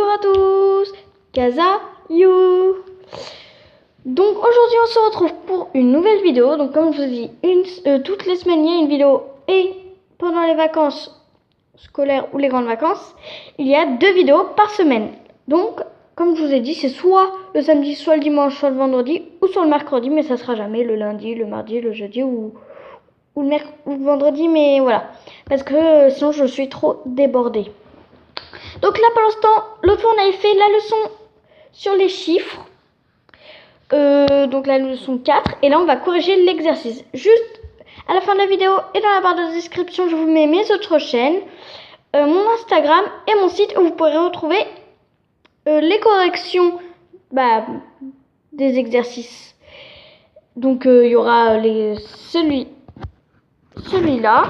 Bonjour à tous, Casa You. Donc aujourd'hui on se retrouve pour une nouvelle vidéo. Donc comme je vous dis, toutes les semaines il y a une vidéo et pendant les vacances scolaires ou les grandes vacances, il y a 2 vidéos par semaine. Donc comme je vous ai dit, c'est soit le samedi, soit le dimanche, soit le vendredi ou soit le mercredi, mais ça sera jamais le lundi, le mardi, le jeudi ou le vendredi, mais voilà, parce que sinon je suis trop débordée. Donc là pour l'instant, l'autre fois on avait fait la leçon sur les chiffres, donc la leçon 4, et là on va corriger l'exercice. Juste à la fin de la vidéo et dans la barre de description, je vous mets mes autres chaînes, mon Instagram et mon site où vous pourrez retrouver les corrections des exercices. Donc il y aura celui-là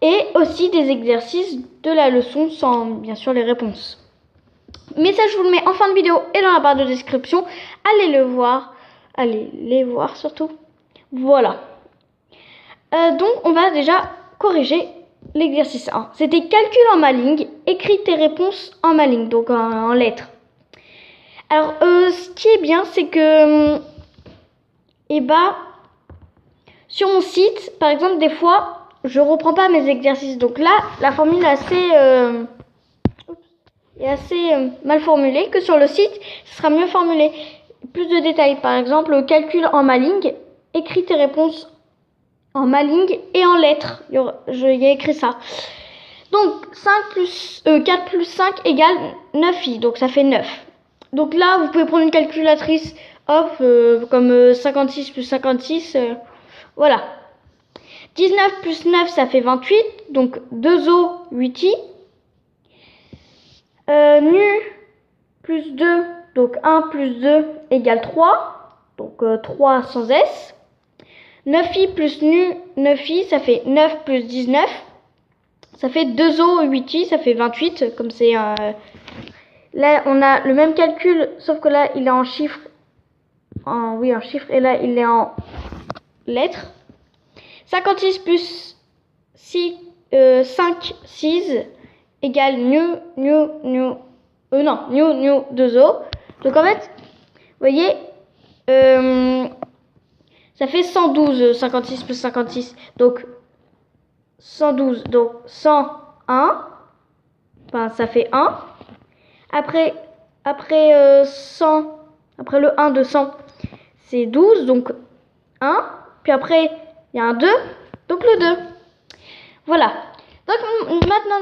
et aussi des exercices de la leçon sans bien sûr les réponses. Mais ça je vous le mets en fin de vidéo et dans la barre de description. Allez les voir surtout. Voilà. Donc on va déjà corriger l'exercice 1. C'était calcul en ma ligne, écris tes réponses en ma ligne, donc en lettres. Alors ce qui est bien c'est que sur mon site, par exemple, des fois, je reprends pas mes exercices. Donc là, la formule est assez mal formulée, que sur le site, ce sera mieux formulé. Plus de détails, par exemple, calcul en ma ligne, écris tes réponses en ma ligne et en lettres. Il y a écrit ça. Donc 4 plus 5 égale 9i, donc ça fait 9. Donc là, vous pouvez prendre une calculatrice, hop, comme 56 plus 56, voilà. 19 plus 9, ça fait 28, donc 2O, 8i. Nu plus 2, donc 1 plus 2 égale 3, donc 3 sans S. 9i plus nu, 9i, ça fait 9 plus 19, ça fait 2O, 8i, ça fait 28, comme c'est... Là, on a le même calcul, sauf que là, il est en chiffres. En chiffres, et là, il est en lettres. 56 plus 5, 6 égale nu, 2O. Donc en fait, vous voyez, ça fait 112, 56 plus 56. Donc 112, donc 101, enfin ça fait 1. Après 100, après le 1 de 100, c'est 12, donc 1. Puis après, il y a un 2, donc le 2. Voilà. Donc maintenant,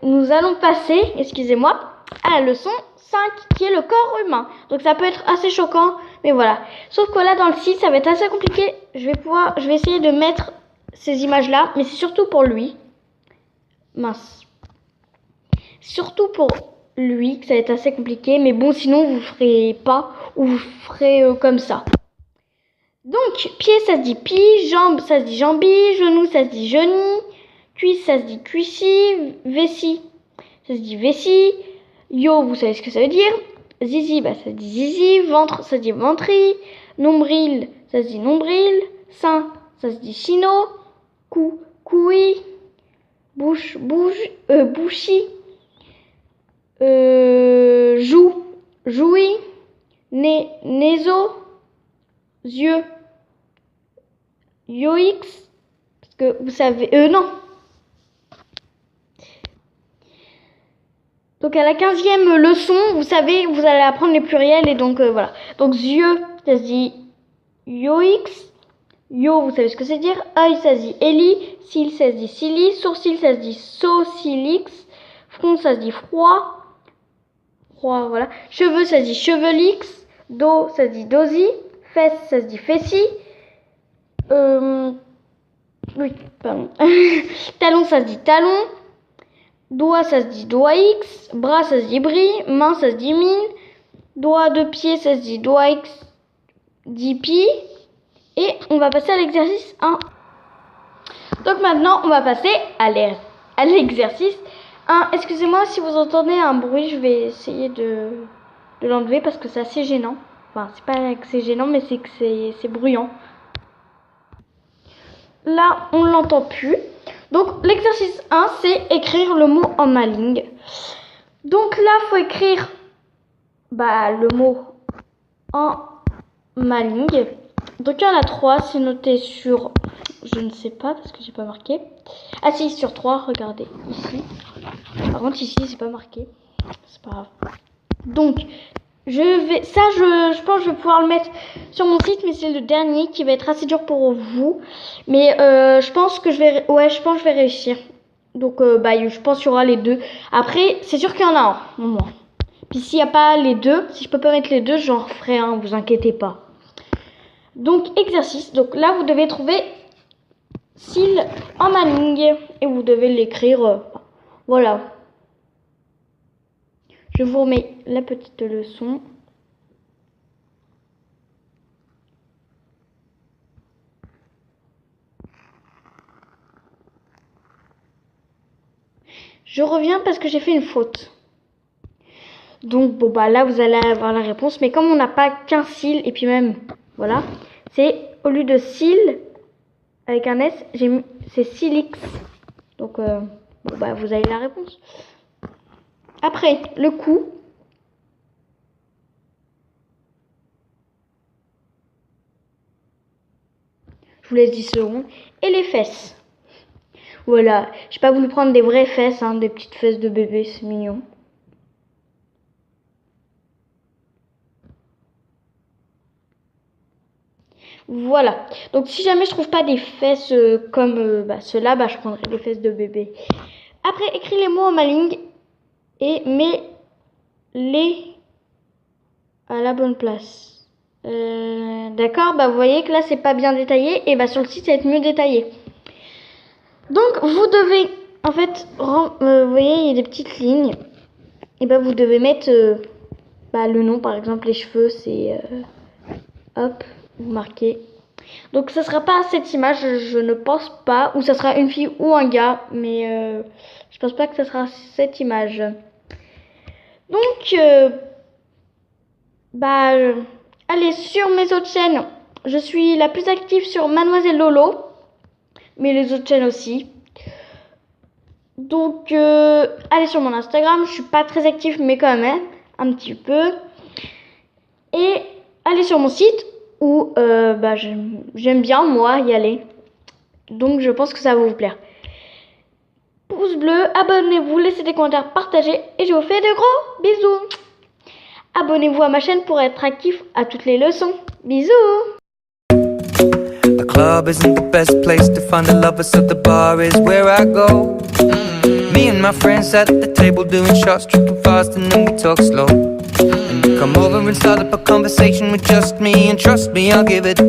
nous allons passer, excusez-moi, à la leçon 5, qui est le corps humain. Donc ça peut être assez choquant, mais voilà. Sauf que là, dans le site, ça va être assez compliqué. Je vais essayer de mettre ces images-là, mais c'est surtout pour lui. Mince. Surtout pour lui, que ça va être assez compliqué. Mais bon, sinon, vous ne ferez pas, ou vous ferez comme ça. Donc, pied, ça se dit pi, jambe, ça se dit jambi, genou, ça se dit geni, cuisse, ça se dit cuissi, vessie, ça se dit vessie, yo, vous savez ce que ça veut dire, zizi, ça se dit zizi, ventre, ça se dit ventri, nombril, ça se dit nombril, sein, ça se dit sino, cou, coui, bouche, bouchi, joue, joui, nez, néso, yeux, yoix, parce que vous savez, non. Donc à la 15e leçon, vous savez, vous allez apprendre les pluriels et donc voilà. Donc yeux, ça se dit yoix, yo, vous savez ce que c'est dire, œil, ça se dit eli, cils, ça se dit cili, sourcil, ça se dit sourcilix, front, ça se dit froid, voilà. Cheveux, ça se dit chevelix, dos, ça se dit dosi, fesses, ça se dit fessi. Talon, ça se dit talon. Doigt, ça se dit doigt X. Bras, ça se dit bris. Main, ça se dit mine. Doigt de pied, ça se dit doigt X. Dit pi. Et on va passer à l'exercice 1. Donc maintenant, on va passer à l'exercice 1. Excusez-moi si vous entendez un bruit, je vais essayer de l'enlever parce que c'est assez gênant. Enfin, c'est pas que c'est gênant, mais c'est que c'est bruyant. Là, on ne l'entend plus. Donc, l'exercice 1, c'est écrire le mot en ma ligne. Donc là, faut écrire le mot en ma ligne. Donc il y en a 3, c'est noté sur, je ne sais pas parce que j'ai pas marqué. Ah si, sur 3, regardez ici. Par contre ici, c'est pas marqué. C'est pas grave. Donc je pense que je vais pouvoir le mettre sur mon site, mais c'est le dernier qui va être assez dur pour vous. Mais je pense que je vais réussir. Donc je pense qu'il y aura les 2. Après, c'est sûr qu'il y en a un au moins. Puis s'il n'y a pas les 2, si je peux pas mettre les 2, j'en ferai un, vous inquiétez pas. Donc exercice, donc là vous devez trouver cils en ma ligne et vous devez l'écrire, voilà. Je vous remets la petite leçon. Je reviens parce que j'ai fait une faute. Donc là vous allez avoir la réponse, mais comme on n'a pas qu'un cil et puis même voilà, c'est au lieu de cils avec un S, c'est cilix. Donc vous avez la réponse. Après le cou. Je vous laisse 10 secondes. Et les fesses. Voilà. J'ai pas voulu prendre des vraies fesses, hein, des petites fesses de bébé, c'est mignon. Voilà. Donc si jamais je trouve pas des fesses comme ceux-là, je prendrai des fesses de bébé. Après, écris les mots en ma ligne et mets-les à la bonne place. D'accord, vous voyez que là c'est pas bien détaillé et sur le site ça va être mieux détaillé. Donc vous devez en fait, vous voyez il y a des petites lignes et vous devez mettre le nom, par exemple les cheveux c'est hop, vous marquez. Donc ça sera pas cette image, je ne pense pas, ou ça sera une fille ou un gars, mais je pense pas que ça sera cette image. Donc allez sur mes autres chaînes, je suis la plus active sur Mademoiselle Lolo, mais les autres chaînes aussi. Donc allez sur mon Instagram, je suis pas très active mais quand même un petit peu. Et allez sur mon site où j'aime bien moi y aller. Donc je pense que ça va vous plaire. Pouce bleu, abonnez-vous, laissez des commentaires, partagez et je vous fais de gros bisous. Abonnez-vous à ma chaîne pour être actif à toutes les leçons. Bisous. The club isn't the best place to find a lover, so the bar is where I go. Me and my friends at the table doing shots, tripping fast and then we talk slow. And you come over and start up a conversation with just me, and trust me, I'll give it a